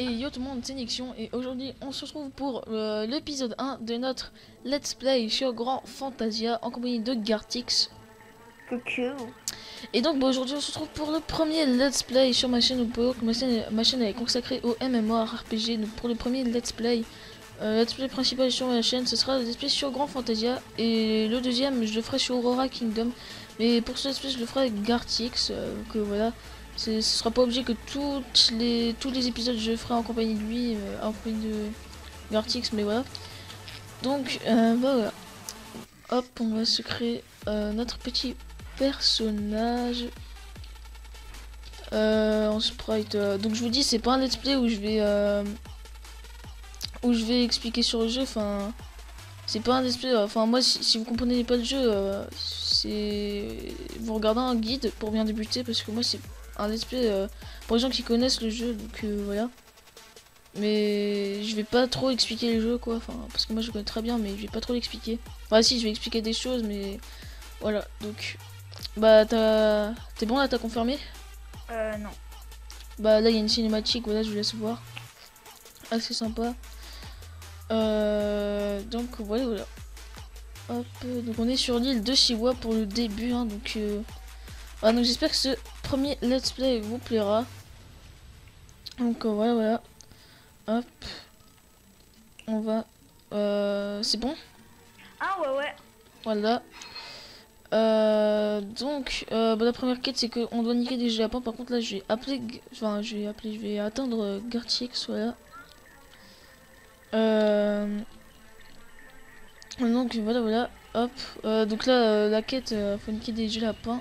Et yo tout le monde, c'est Nixion et aujourd'hui on se retrouve pour l'épisode 1 de notre Let's Play sur Grand Fantasia en compagnie de Gartix. Coucou. Et donc aujourd'hui on se retrouve pour le premier Let's Play sur ma chaîne Upo. Ma chaîne est consacrée au MMORPG. Donc pour le premier Let's Play principal sur ma chaîne, ce sera le Let's Play sur Grand Fantasia. Et le deuxième je le ferai sur Aurora Kingdom. Mais pour ce Let's Play je le ferai avec Gartix, que voilà. Ce sera pas obligé que tous les épisodes je ferai en compagnie de lui, en compagnie de Gartix, mais voilà. Donc bah voilà. Hop, on va se créer notre petit personnage en sprite. Donc je vous dis, c'est pas un let's play où je vais expliquer sur le jeu. Enfin, c'est pas un let's play. Enfin moi, si vous comprenez pas le jeu, c'est vous regardez un guide pour bien débuter, parce que moi c'est un let's play pour les gens qui connaissent le jeu, donc voilà. Mais je vais pas trop expliquer le jeu, quoi, enfin parce que moi je connais très bien, mais je vais pas trop l'expliquer. Enfin si, je vais expliquer des choses, mais voilà. Donc bah t'es bon là, t'as confirmé? Non. Bah là il y a une cinématique, voilà, je vous laisse voir. Assez sympa. Donc voilà, voilà. Hop, donc on est sur l'île de Shiwa pour le début, hein, donc voilà, donc j'espère que ce premier let's play vous plaira. Donc voilà, voilà. Hop. On va... c'est bon? Ah ouais. Voilà. Donc, bah, la première quête, c'est qu'on doit niquer des Japons. Par contre, là, je vais appeler... Enfin, je vais atteindre Gartix, voilà. Donc, voilà, voilà. Hop. Donc là, la quête, faut niquer des lapins.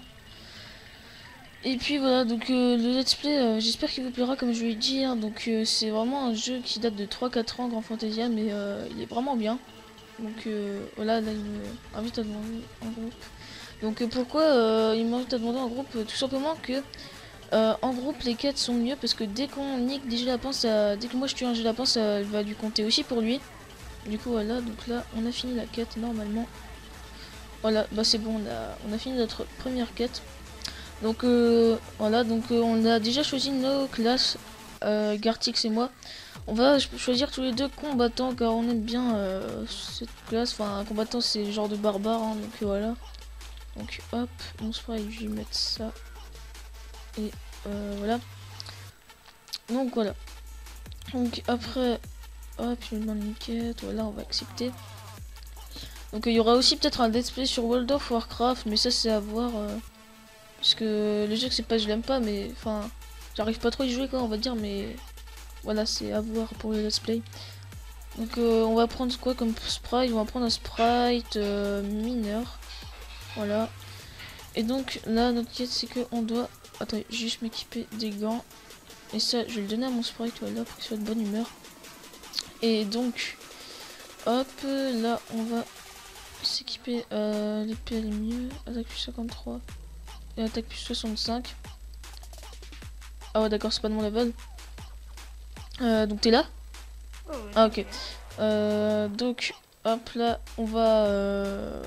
Et puis voilà, donc le let's play, j'espère qu'il vous plaira comme je l'ai dit, hein. Donc c'est vraiment un jeu qui date de 3-4 ans, Grand Fantasia, mais il est vraiment bien. Donc voilà, là il m'invite à demander en groupe. Donc pourquoi il m'invite à demander en groupe? Tout simplement que en groupe les quêtes sont mieux, parce que dès qu'on nique des lapins, dès que moi je tue un lapin, ça va lui compter aussi pour lui. Du coup voilà, donc là on a fini la quête normalement. Voilà, bah c'est bon, on a fini notre première quête. Donc voilà, donc on a déjà choisi nos classes, Gartix et moi. On va choisir tous les deux combattants, car on aime bien cette classe. Enfin, un combattant c'est le genre de barbare, hein, donc voilà. Donc hop, mon sprite, je vais mettre ça. Et voilà. Donc voilà. Donc après, hop, je me demande une quête, voilà, on va accepter. Donc il y aura aussi peut-être un let's play sur World of Warcraft, mais ça c'est à voir. Parce que le jeu, c'est pas je l'aime pas, mais enfin, j'arrive pas trop à y jouer, quoi, on va dire, mais voilà, c'est à voir pour le let's play. Donc on va prendre quoi comme sprite? On va prendre un sprite mineur. Voilà. Et donc là, notre quête, c'est que on doit... Attends, juste m'équiper des gants. Et ça, je vais le donner à mon sprite, voilà, pour qu'il soit de bonne humeur. Et donc, hop, là, on va s'équiper l'épée, elle est mieux. Attaque plus 53. Et attaque plus 65. Ah ouais, d'accord, c'est pas de mon level. Donc t'es là? Oh, ouais. Ah ok. Donc hop là, on va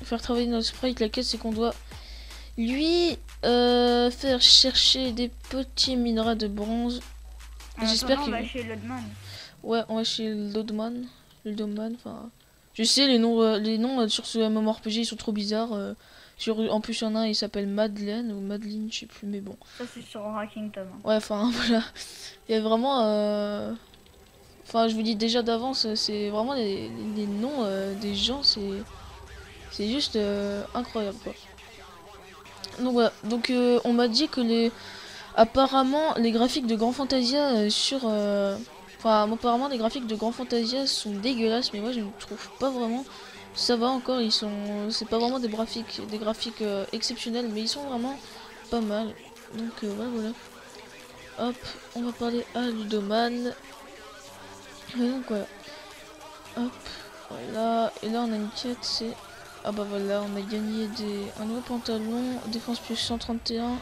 faire travailler notre sprite. La quête, c'est qu'on doit lui faire chercher des petits minerais de bronze. J'espère qu'il... va chez Lodman. Ouais, on va chez Lodman. Enfin... Je sais, les noms sur ce MMORPG, ils sont trop bizarres. En plus, il y en a un, il s'appelle Madeleine ou Madeline, je sais plus, mais bon. Ça c'est sur Aurora Kingdom. Ouais, enfin voilà. Il y a vraiment... Enfin, je vous dis déjà d'avance, c'est vraiment les noms des gens, c'est juste incroyable, quoi. Donc voilà, donc on m'a dit que apparemment les graphiques de Grand Fantasia enfin apparemment les graphiques de Grand Fantasia sont dégueulasses, mais moi je ne trouve pas vraiment. Ça va encore, c'est pas vraiment des graphiques exceptionnels, mais ils sont vraiment pas mal. Donc voilà, voilà. Hop, on va parler à Ludoman. Et donc voilà. Hop, voilà. Et là on a une quête, c'est... Ah bah voilà, on a gagné un nouveau pantalon, défense plus 131.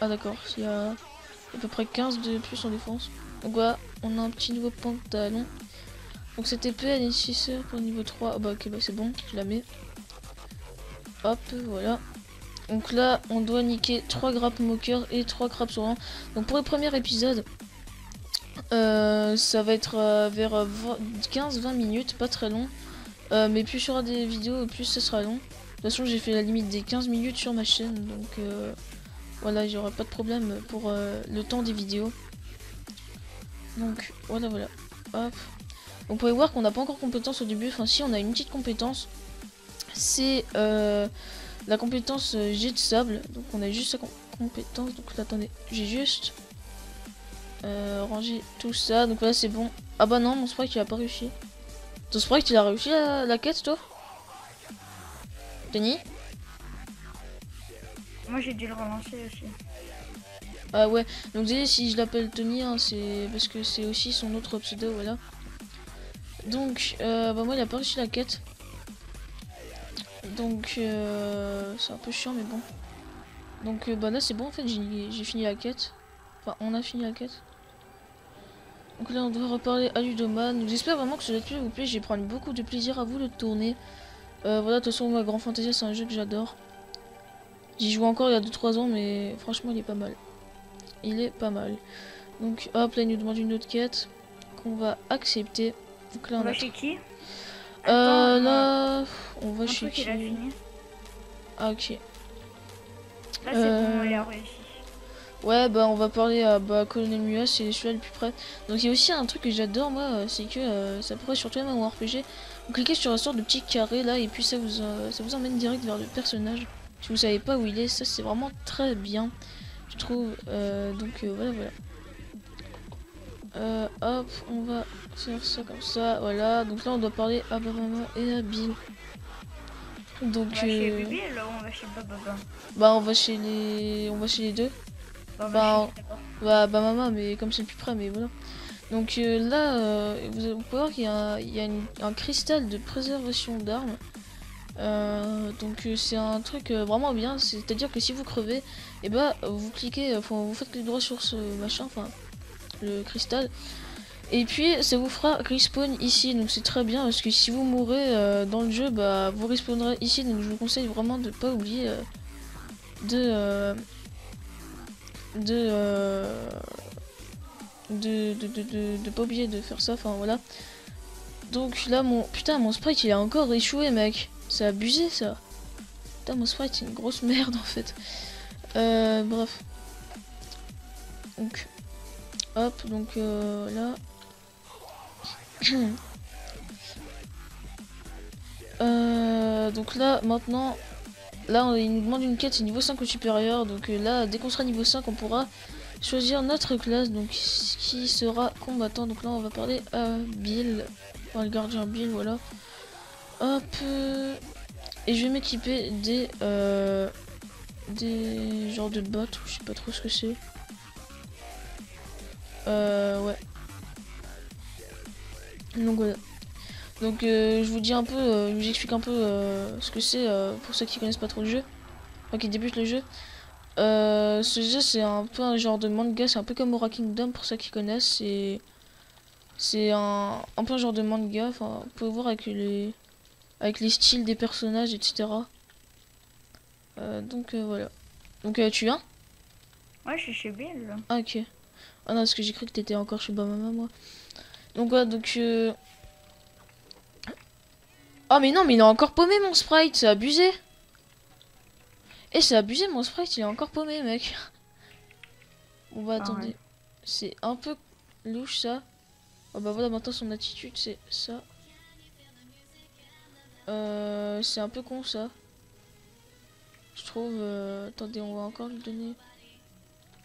Ah d'accord, il y a à peu près 15 de plus en défense. Donc voilà, on a un petit nouveau pantalon. Donc cette épée elle est nécessaire pour le niveau 3. Ah bah ok, bah c'est bon, je la mets. Hop, voilà. Donc là, on doit niquer 3 grappes moqueurs et 3 crabes sourants. Donc pour le premier épisode, Ça va être vers 15-20 minutes, pas très long. Mais plus il y aura des vidéos, plus ça sera long. De toute façon, j'ai fait la limite des 15 minutes sur ma chaîne, donc voilà, j'aurai pas de problème pour le temps des vidéos. Donc voilà, voilà. Hop. On pouvait voir qu'on n'a pas encore compétence au début. Enfin, si, on a une petite compétence. C'est la compétence jet de sable. Donc on a juste sa compétence. Donc là, attendez, j'ai juste ranger tout ça. Donc là, c'est bon. Ah bah non, mon sprite il a pas réussi. Ton sprite il a réussi la quête, toi? Denis? Moi j'ai dû le relancer aussi. Ah ouais, donc désolé si je l'appelle Tony, hein, c'est parce que c'est aussi son autre pseudo, voilà. Donc, bah moi il a pas réussi la quête. Donc, c'est un peu chiant, mais bon. Donc, bah là c'est bon en fait, j'ai fini la quête. Enfin, on a fini la quête. Donc là on doit reparler à Ludoman. Donc j'espère vraiment que ce let's play vous plaît, j'ai pris beaucoup de plaisir à vous le tourner. Voilà, de toute façon, moi, Grand Fantasia c'est un jeu que j'adore. J'y joue encore il y a 2-3 ans, mais franchement il est pas mal. Il est pas mal. Donc hop, là il nous demande une autre quête qu'on va accepter. Donc là On on va a chez qui? Attends, là on va mon chez truc il a qui? fini. Ah ok. Là c'est bon, il a réussi. Ouais, bah on va parler à Colonel Mua, c'est celui-là le plus près. Donc il y a aussi un truc que j'adore moi, c'est que ça pourrait sur tous les RPG. Vous cliquez sur un sort de petit carré là et puis ça vous emmène direct vers le personnage. Si vous savez pas où il est, ça c'est vraiment très bien, je trouve. Donc voilà, voilà. Hop, on va faire ça comme ça, voilà. Donc là on doit parler à Babama et à Bill. Donc On va chez Bibi, là on va chez Bababa. bah on va chez les deux. Bah, on Bah, va chez d'abord. bah maman, mais comme c'est le plus près, mais voilà. Donc là, vous pouvez voir qu'il y a un cristal de préservation d'armes. Donc c'est un truc vraiment bien, c'est-à-dire que si vous crevez, et bah vous cliquez, enfin vous faites clic droit sur ce machin, enfin le cristal, et puis ça vous fera respawn ici. Donc c'est très bien parce que si vous mourrez dans le jeu, bah vous respawnerez ici. Donc je vous conseille vraiment de pas oublier de de pas oublier de faire ça, enfin voilà. Donc là mon sprite il a encore échoué, mec, c'est abusé ça. Putain, mon sprite c'est une grosse merde en fait. Bref, donc hop, donc là donc là maintenant là il nous demande une quête, c'est niveau 5 au supérieur. Donc là dès qu'on sera niveau 5 on pourra choisir notre classe, donc qui sera combattant. Donc là on va parler à Bill, enfin, le gardien Bill, voilà. Hop, et je vais m'équiper des genres de bottes, je sais pas trop ce que c'est. Ouais. Donc voilà. Donc je vous dis un peu, je vous explique un peu ce que c'est pour ceux qui connaissent pas trop le jeu, enfin qui débutent le jeu. Ce jeu c'est un peu un genre de manga, c'est un peu comme Aura Kingdom pour ceux qui connaissent. C'est un peu un genre de manga, enfin vous pouvez voir avec les styles des personnages, etc. Donc voilà. Donc tu viens? Ouais, je suis chez Bill là. Ah ok. Ah non, parce que j'ai cru que t'étais encore chez Bamama moi. Donc voilà, donc oh mais non, mais il a encore paumé mon sprite, c'est abusé. Et c'est abusé, mon sprite il est encore paumé, mec. Bon bah attendez, ouais. c'est un peu louche ça. Oh bah voilà, maintenant son attitude c'est ça. C'est un peu con ça. Je trouve. Attendez, on va encore lui donner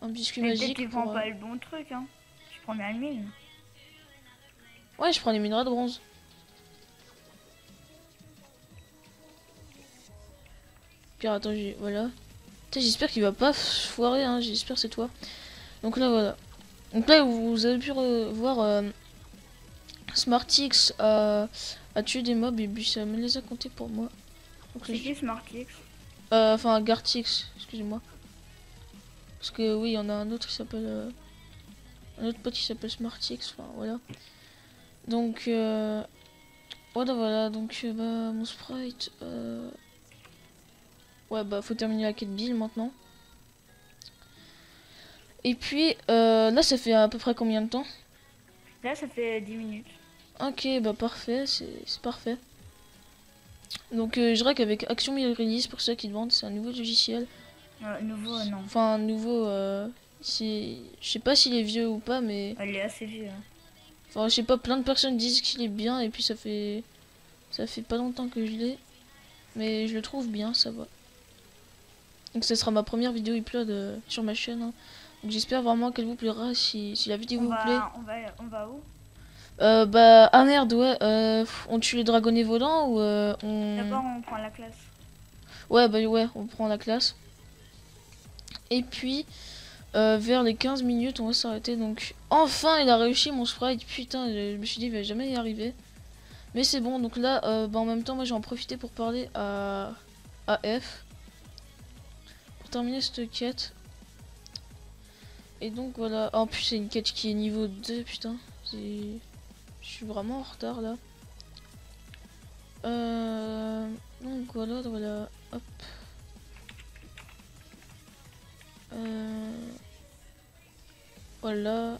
un biscuit Mais peut-être magique. tu prends pas le bon truc, hein. Tu prends la mine. Ouais, je prends les minerais de bronze. Puis attends, voilà. J'espère qu'il va pas foirer, hein. J'espère c'est toi. Donc là, voilà. Donc là, vous avez pu voir Smartix a tué des mobs et puis ça me les a comptés pour moi. C'est qui Smartix? Enfin, Gartix, excusez-moi. Parce que oui, il y en a un autre qui s'appelle. Un autre pote qui s'appelle Smartix, enfin voilà. Donc, voilà, donc bah, mon sprite. Ouais, bah, faut terminer la quête Bill maintenant. Et puis, là, ça fait à peu près combien de temps? Là, ça fait 10 minutes. Ok, bah parfait, c'est parfait. Donc je dirais qu'avec Action Mail Release, pour ceux qui demandent, c'est un nouveau logiciel. Nouveau, non. Enfin, un nouveau... je sais pas s'il est vieux ou pas, mais... Il est assez vieux. Hein. Enfin, je sais pas, plein de personnes disent qu'il est bien, et puis ça fait pas longtemps que je l'ai. Mais je le trouve bien, ça va. Donc ça sera ma première vidéo upload sur ma chaîne. Hein. Donc j'espère vraiment qu'elle vous plaira si la vidéo vous plaît. On va où? Bah, ah merde, ouais, on tue les dragonnets volants ou D'abord, on prend la classe. Ouais, bah ouais, on prend la classe. Et puis, vers les 15 minutes, on va s'arrêter. Donc, enfin, il a réussi mon sprite. Putain, je me suis dit, il va jamais y arriver. Mais c'est bon, donc là, bah, en même temps, moi, j'ai en profité pour parler à F. Pour terminer cette quête. Et donc, voilà. En plus, c'est une quête qui est niveau 2, putain. Je suis vraiment en retard, là. Donc, voilà. Hop. Voilà.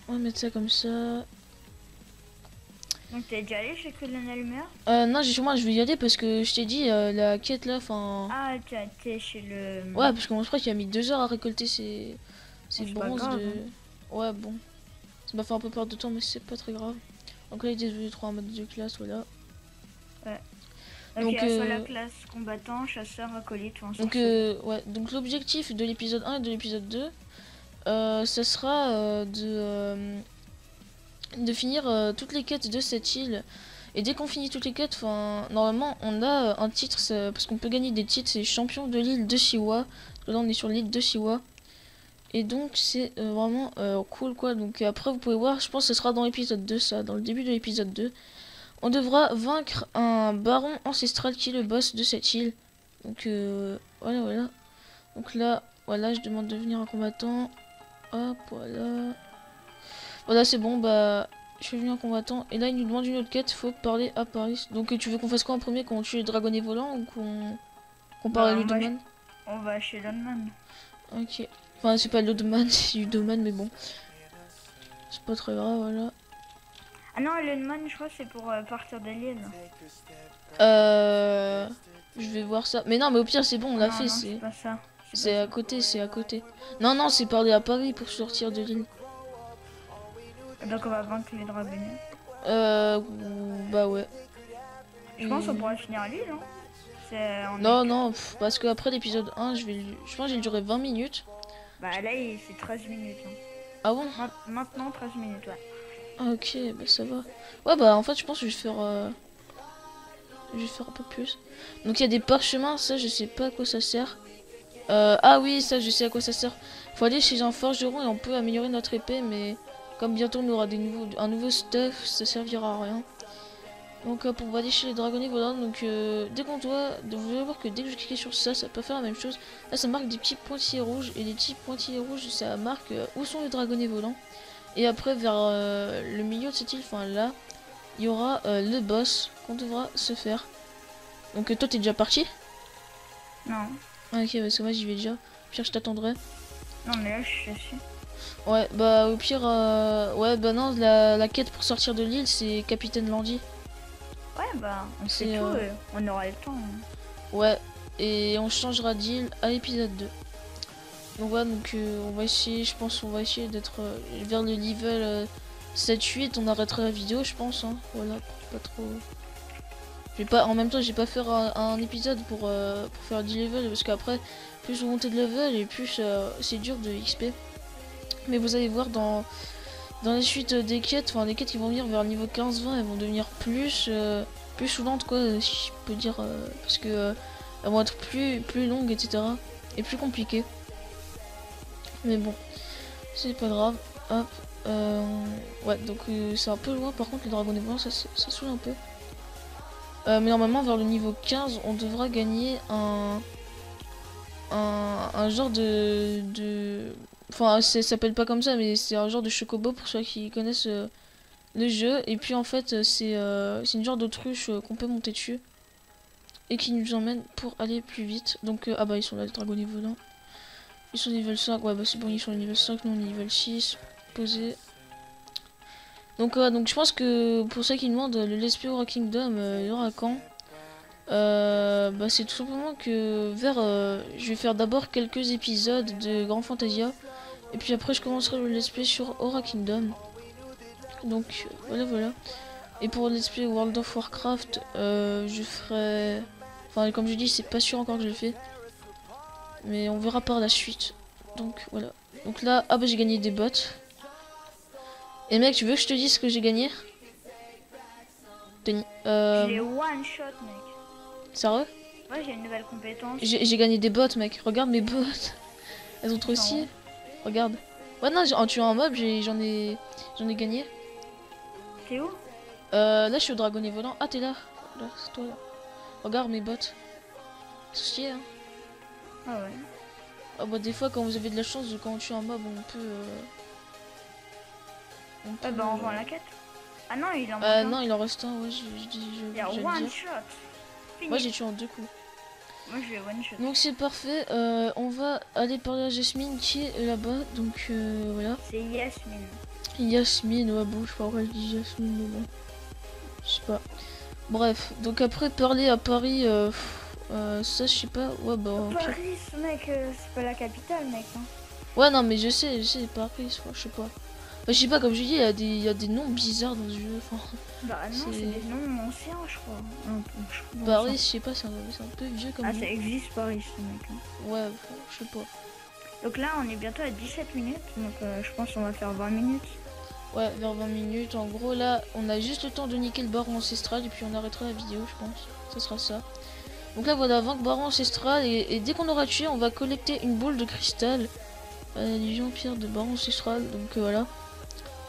On va mettre ça comme ça. Donc t'es déjà allé chez Colonel Elmer? Non, justement, je vais y aller parce que je t'ai dit, la quête là, enfin... Ah, t'es chez le... Ouais, parce que mon sprite il a mis 2 heures à récolter ces bronzes grave, de... hein. Ouais, bon. Ça m'a fait un peu perdre de temps, mais c'est pas très grave. Donc là, il est devenu 3 en mode de classe, voilà. Ouais. Donc, soit la classe combattant, chasseur, acolyte ou un donc, ouais. Donc l'objectif de l'épisode 1 et de l'épisode 2, ça sera de finir toutes les quêtes de cette île. Et dès qu'on finit toutes les quêtes, enfin, normalement, on a un titre, parce qu'on peut gagner des titres, c'est champion de l'île de Siwa. Là, on est sur l'île de Siwa. Et donc, c'est vraiment cool, quoi. Donc, après, vous pouvez voir, je pense que ce sera dans l'épisode 2, ça, dans le début de l'épisode 2. On devra vaincre un baron ancestral qui est le boss de cette île. Donc, voilà. Donc là, voilà, je demande de devenir un combattant. Hop, voilà. Voilà, c'est bon, bah, je suis venu un combattant. Et là, il nous demande une autre quête, faut parler à Paris. Donc, tu veux qu'on fasse quoi en premier, qu'on tue les dragonnets volants ou qu'on parle à Ludoman? On va chez Ludoman. Ok. Enfin, c'est pas Ludoman, c'est Ludoman, mais bon. C'est pas très grave, voilà. Ah non, Ludoman, je crois que c'est pour partir de l'île. Je vais voir ça. Mais non, mais au pire, c'est bon, on l'a fait. C'est pas ça. C'est à côté, c'est à côté. Non, c'est parler à Paris pour sortir de l'île. Donc on va vaincre les dragonnets. Bah ouais. Je pense qu'on pourrait finir à l'île, hein. Non, parce que après l'épisode 1, je pense que j'ai duré 20 minutes. Bah là, c'est 13 minutes. Hein. Ah bon? Maintenant, 13 minutes, ouais. Ah ok, bah ça va. Ouais, bah en fait, je pense que je vais faire... un peu plus. Donc il y a des parchemins, ça, je sais pas à quoi ça sert. Ah oui, ça, je sais à quoi ça sert. Faut aller chez un forgeron et on peut améliorer notre épée, mais... Comme bientôt on aura un nouveau stuff, ça servira à rien. Donc on va aller chez les dragonnets volants. Donc dès qu'on doit, vous allez voir que dès que je clique sur ça, ça peut faire la même chose. Là ça marque des petits pointillés rouges. Et les petits pointillés rouges, ça marque où sont les dragonnets volants. Et après vers le milieu de cette île, enfin là, il y aura le boss qu'on devra se faire. Donc toi t'es déjà parti? Non. Ah, ok, parce que moi j'y vais déjà. Pire je t'attendrai. Non mais là je suis. Ouais, bah au pire, ouais, bah non, la quête pour sortir de l'île, c'est Capitaine Landy. Ouais, bah, on sait tout, on aura le temps. Hein. Ouais, et on changera d'île à l'épisode 2. Donc voilà, donc on va essayer, je pense, on va essayer d'être vers le level 7-8, on arrêtera la vidéo, je pense, hein. Voilà, pas trop... en même temps, j'ai pas faire un épisode pour faire 10 levels, parce qu'après, plus vous montez de level, et plus c'est dur de XP. Mais vous allez voir dans la suite des quêtes, enfin les quêtes qui vont venir vers le niveau 15-20, elles vont devenir plus saoulantes, quoi, si je peux dire, parce que elles vont être plus longues, etc. Et plus compliquées. Mais bon, c'est pas grave. Hop, ouais, donc c'est un peu loin, par contre les dragons des volants, ça saoule un peu. Mais normalement vers le niveau 15, on devra gagner un genre de... Enfin, ça s'appelle pas comme ça, mais c'est un genre de chocobo pour ceux qui connaissent le jeu. Et puis en fait, c'est une genre d'autruche qu'on peut monter dessus. Et qui nous emmène pour aller plus vite. Donc, ah bah ils sont là, les dragonnets volants. Ils sont niveau 5, ouais bah c'est bon, ils sont niveau 5, nous on est niveau 6. Posé. Donc je pense que pour ceux qui demandent le Let's Play Aura Kingdom, il y aura quand bah c'est tout simplement que je vais faire d'abord quelques épisodes de Grand Fantasia. Et puis après je commencerai le Let's Play sur Aura Kingdom. Donc voilà. Et pour le Let's Play World of Warcraft, je ferai... Enfin comme je dis, c'est pas sûr encore que je le fais. Mais on verra par la suite. Donc voilà. Donc là, ah bah j'ai gagné des bots. Et mec, tu veux que je te dise ce que j'ai gagné? Denis. J'ai one shot, mec. Sérieux? Ouais, j'ai une nouvelle compétence. J'ai gagné des bots, mec. Regarde mes bots. Elles ont trop stylé. Regarde. Ouais, non, en tuant un mob, j'en ai gagné. T'es où? Là, je suis au dragonnet volant. Ah, t'es là. Là, c'est toi, là. Regarde mes bots. C'est stylé, hein. Ah ouais. Ah bah, des fois, quand vous avez de la chance, quand on tue un mob, on peut... Ah bah, on vend la quête. Ah non, il en manque un. Non, il en reste un, ouais, Il y a one shot. Fini. Moi, j'ai tué en 2 coups. Moi, je vais one shot. Donc, c'est parfait. On va aller parler à Jasmine qui est là-bas. Donc, voilà. C'est Yasmine. Yasmine, ouais, bon, je sais pas pourquoi je dis Jasmine, mais bon. Je sais pas. Bref, donc après, parler à Paris, ça, je sais pas. Ouais, bah. Paris, mec, c'est pas la capitale, mec. Hein. Ouais, non, mais je sais, Paris, je sais pas. Enfin, je sais pas, comme je dis, il y a des noms bizarres dans ce jeu. Enfin, bah non, c'est des noms anciens, je crois. Paris, je sais pas, c'est un peu vieux comme jeu. jeu. Ça existe, Paris, ce mec. Hein. Ouais, enfin, je sais pas. Donc là, on est bientôt à 17 minutes, donc je pense qu'on va faire 20 minutes. Ouais, vers 20 minutes. En gros, là, on a juste le temps de niquer le baron ancestral et puis on arrêtera la vidéo, je pense. Ça sera ça. Donc là, voilà, vaincre baron ancestral et dès qu'on aura tué, on va collecter une boule de cristal. Légion pierre de baron ancestral, donc voilà.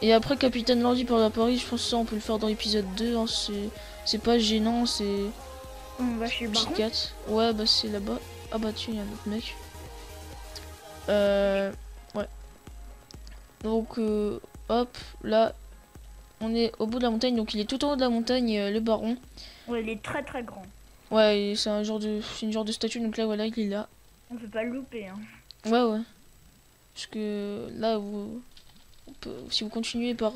Et après, capitaine Lordi par la Paris, je pense que ça, on peut le faire dans l'épisode 2. Hein, c'est pas gênant, c'est... On va chez le baron. Ouais, bah c'est là-bas. Ah bah tu, il y a un autre mec. Ouais. Donc, hop, là, on est au bout de la montagne. Donc, il est tout en haut de la montagne, le baron. Ouais, il est très très grand. Ouais, c'est une genre de statue. Donc là, voilà, il est là. On peut pas le louper. Hein. Ouais. Parce que là, si vous continuez par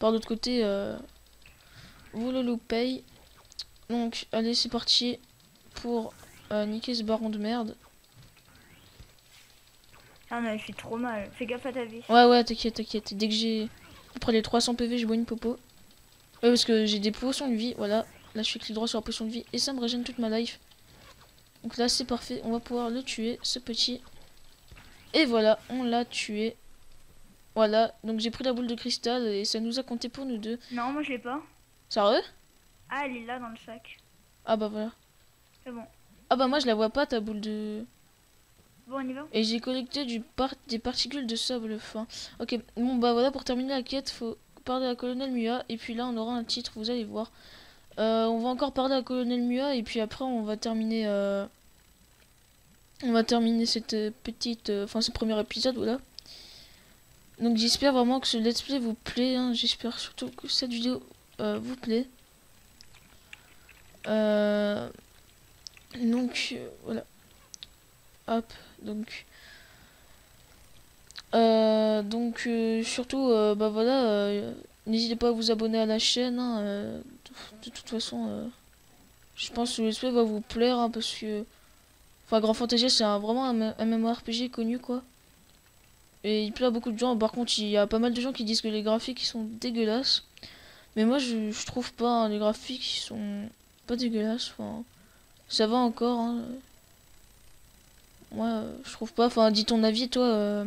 l'autre côté, vous le loupez. Donc, allez, c'est parti pour niquer ce baron de merde. Ah non, il fait trop mal. Fais gaffe à ta vie. Ouais, t'inquiète. Dès que j'ai après les 300 PV, je bois une popo. Ouais, parce que j'ai des potions de vie, voilà. Là, je fais clic droit sur la potion de vie et ça me régène toute ma life. Donc là, c'est parfait. On va pouvoir le tuer, ce petit. Et voilà, on l'a tué. Voilà, donc j'ai pris la boule de cristal et ça nous a compté pour nous deux. Non, moi je l'ai pas. Sérieux? Ah, elle est là dans le sac. Ah bah voilà. C'est bon. Ah bah moi je la vois pas ta boule de... Bon, on y va. Et j'ai collecté des particules de sable fin. Ok, bon bah voilà, pour terminer la quête, faut parler à Colonel Mua. Et puis là on aura un titre, vous allez voir. On va encore parler à Colonel Mua et puis après on va terminer... cette petite... Enfin ce premier épisode, voilà. Donc j'espère vraiment que ce let's play vous plaît. Hein. J'espère surtout que cette vidéo vous plaît. Donc voilà. Hop, donc surtout bah voilà, n'hésitez pas à vous abonner à la chaîne. Hein, de toute façon, je pense que le let's play va vous plaire hein, parce que enfin Grand Fantasia c'est vraiment un MMORPG connu quoi. Et il plaît à beaucoup de gens. Par contre, il y a pas mal de gens qui disent que les graphiques ils sont dégueulasses. Mais moi, je trouve pas. Hein, les graphiques ils sont pas dégueulasses. Enfin, ça va encore. Hein. Moi, je trouve pas. Enfin, dis ton avis, toi,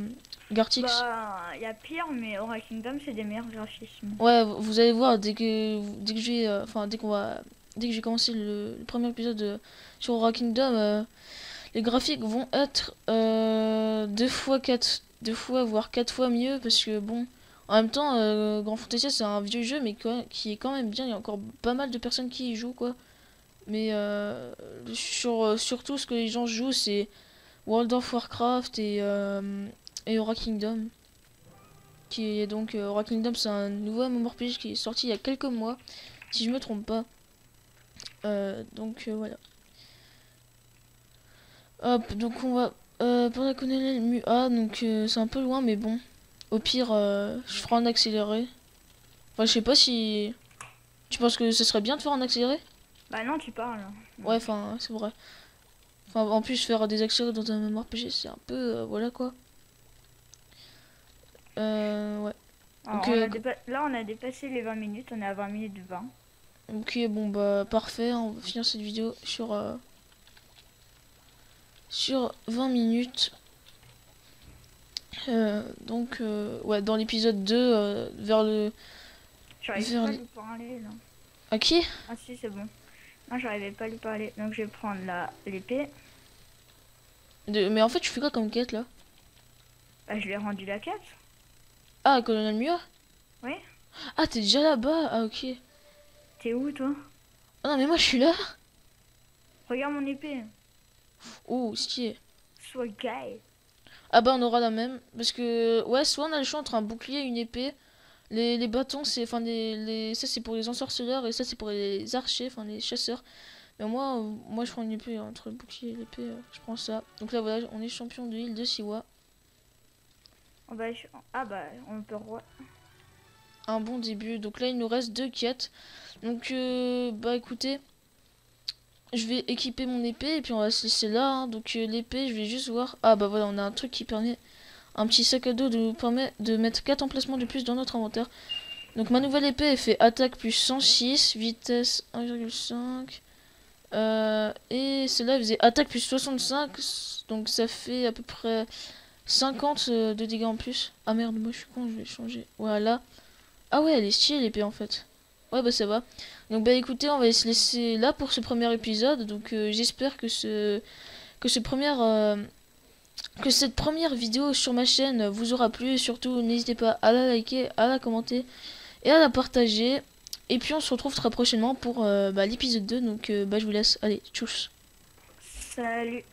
Gartix. Bah, il y a pire, mais Aura Kingdom, c'est des meilleurs graphismes. Ouais, vous allez voir dès que j'ai, enfin, dès que j'ai commencé le premier épisode sur Aura Kingdom, les graphiques vont être 2 fois voire 4 fois mieux parce que bon en même temps Grand Fantasia c'est un vieux jeu mais qui est quand même bien, il y a encore pas mal de personnes qui y jouent quoi, mais surtout ce que les gens jouent c'est World of Warcraft et Aura Kingdom qui est donc Aura Kingdom c'est un nouveau MMORPG qui est sorti il y a quelques mois si je me trompe pas, donc voilà. Hop, donc on va Pour la colonel Mua, donc c'est un peu loin, mais bon. Au pire, je ferai en accéléré. Enfin, je sais pas si... Tu penses que ce serait bien de faire en accéléré? Bah non, tu parles. Ouais, enfin, c'est vrai. Enfin, en plus, faire des accélérés dans un MMORPG, c'est un peu... voilà, quoi. Ouais. Alors, Donc, là, on a dépassé les 20 minutes. On est à 20 minutes 20. ok, bon, bah, parfait. On va finir cette vidéo sur 20 minutes. Donc, ouais, dans l'épisode 2, vers le... J'arrive vers pas à les- lui parler, là. À qui? Ah si, c'est bon. Non, j'arrivais pas à lui parler. Donc, je vais prendre l'épée. Mais en fait, tu fais quoi comme quête, là? Bah, je lui ai rendu la quête. Ah, Colonel Mua? Oui. Ah, t'es déjà là-bas? Ah, ok. T'es où, toi? Ah non, mais moi, je suis là. Regarde mon épée. Oh, stylé. Sois gay. Ah bah, on aura la même. Parce que, ouais, soit on a le choix entre un bouclier et une épée. Les bâtons, c'est... Enfin, ça, c'est pour les ensorceleurs et ça, c'est pour les archers, enfin, les chasseurs. Mais moi, je prends une épée entre le bouclier et l'épée. Je prends ça. Donc là, voilà, on est champion de l'île de Siwa. Oh, bah, ah bah, on peut... Un bon début. Donc là, il nous reste 2 quêtes. Donc, bah, écoutez... Je vais équiper mon épée et puis on va se laisser là. Hein. Donc l'épée, je vais juste voir. Ah bah voilà, on a un truc qui permet, un petit sac à dos de nous permet de mettre 4 emplacements de plus dans notre inventaire. Donc ma nouvelle épée, elle fait attaque plus 106, vitesse 1,5. Et celle-là, elle faisait attaque plus 65. Donc ça fait à peu près 50 de dégâts en plus. Ah merde, moi je suis con, je vais changer. Voilà. Ah ouais, elle est stylée l'épée en fait. Ouais bah ça va. Donc bah écoutez, on va se laisser là pour ce premier épisode. Donc j'espère que que cette première vidéo sur ma chaîne vous aura plu. Et surtout n'hésitez pas à la liker, à la commenter et à la partager. Et puis on se retrouve très prochainement pour l'épisode 2. Donc bah je vous laisse. Allez, tchuss. Salut.